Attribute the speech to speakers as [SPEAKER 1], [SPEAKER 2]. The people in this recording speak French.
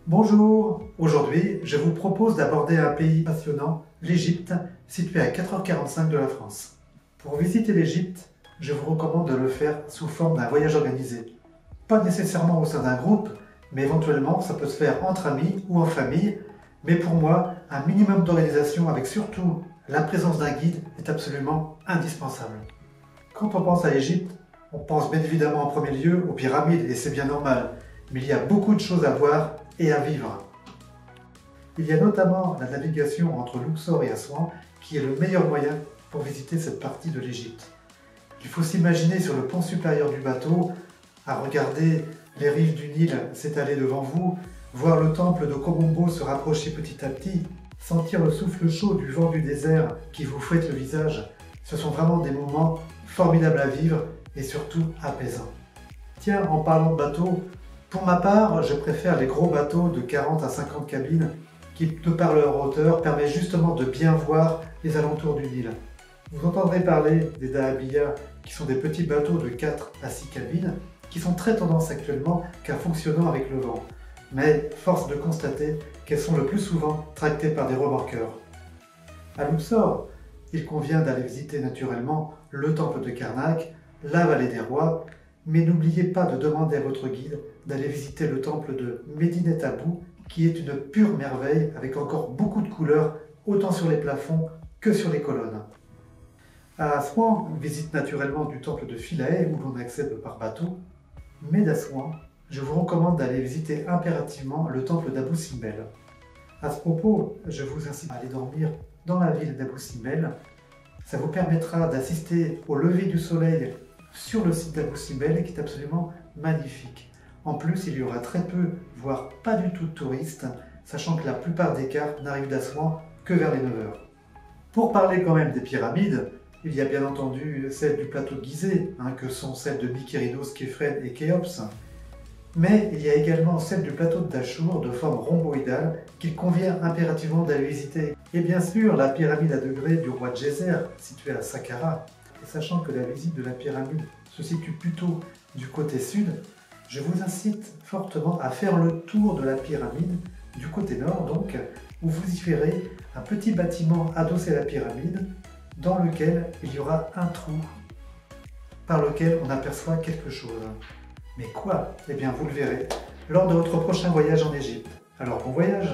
[SPEAKER 1] Bonjour, aujourd'hui je vous propose d'aborder un pays passionnant, l'Égypte, situé à 4h45 de la France. Pour visiter l'Égypte, je vous recommande de le faire sous forme d'un voyage organisé. Pas nécessairement au sein d'un groupe, mais éventuellement ça peut se faire entre amis ou en famille, mais pour moi, un minimum d'organisation avec surtout la présence d'un guide est absolument indispensable. Quand on pense à l'Égypte, on pense bien évidemment en premier lieu aux pyramides et c'est bien normal, mais il y a beaucoup de choses à voir et à vivre. Il y a notamment la navigation entre Luxor et Assouan qui est le meilleur moyen pour visiter cette partie de l'Égypte. Il faut s'imaginer sur le pont supérieur du bateau, à regarder les rives du Nil s'étaler devant vous, voir le temple de Komombo se rapprocher petit à petit, sentir le souffle chaud du vent du désert qui vous fouette le visage. Ce sont vraiment des moments formidables à vivre et surtout apaisants. Tiens, en parlant de bateau, pour ma part, je préfère les gros bateaux de 40 à 50 cabines qui, de par leur hauteur, permettent justement de bien voir les alentours du Nil. Vous entendrez parler des dahabiyas qui sont des petits bateaux de 4 à 6 cabines qui sont très tendance actuellement car fonctionnant avec le vent. Mais force de constater qu'elles sont le plus souvent tractées par des remorqueurs. À Luxor, il convient d'aller visiter naturellement le temple de Karnak, la vallée des rois, mais n'oubliez pas de demander à votre guide d'aller visiter le temple de Medinet Habu, qui est une pure merveille avec encore beaucoup de couleurs, autant sur les plafonds que sur les colonnes. À Assouan, visite naturellement du temple de Philae où l'on accède par bateau, mais d'Assouan, je vous recommande d'aller visiter impérativement le temple d'Abou Simbel. À ce propos, je vous incite à aller dormir dans la ville d'Abou Simbel. Ça vous permettra d'assister au lever du soleil sur le site d'Abou Simbel qui est absolument magnifique. En plus, il y aura très peu, voire pas du tout de touristes, sachant que la plupart des cartes n'arrivent d'Assouan que vers les 9 h. Pour parler quand même des pyramides, il y a bien entendu celles du plateau de Gizeh, que sont celles de Mykérinos, Képhren et Khéops. Mais il y a également celle du plateau de Dachour de forme rhomboïdale qu'il convient impérativement d'aller visiter. Et bien sûr la pyramide à degrés du roi Djéser, située à Saqqara. Et sachant que la visite de la pyramide se situe plutôt du côté sud, je vous incite fortement à faire le tour de la pyramide, du côté nord donc, où vous y verrez un petit bâtiment adossé à la pyramide, dans lequel il y aura un trou par lequel on aperçoit quelque chose. Mais quoi? Eh bien vous le verrez lors de votre prochain voyage en Égypte. Alors bon voyage!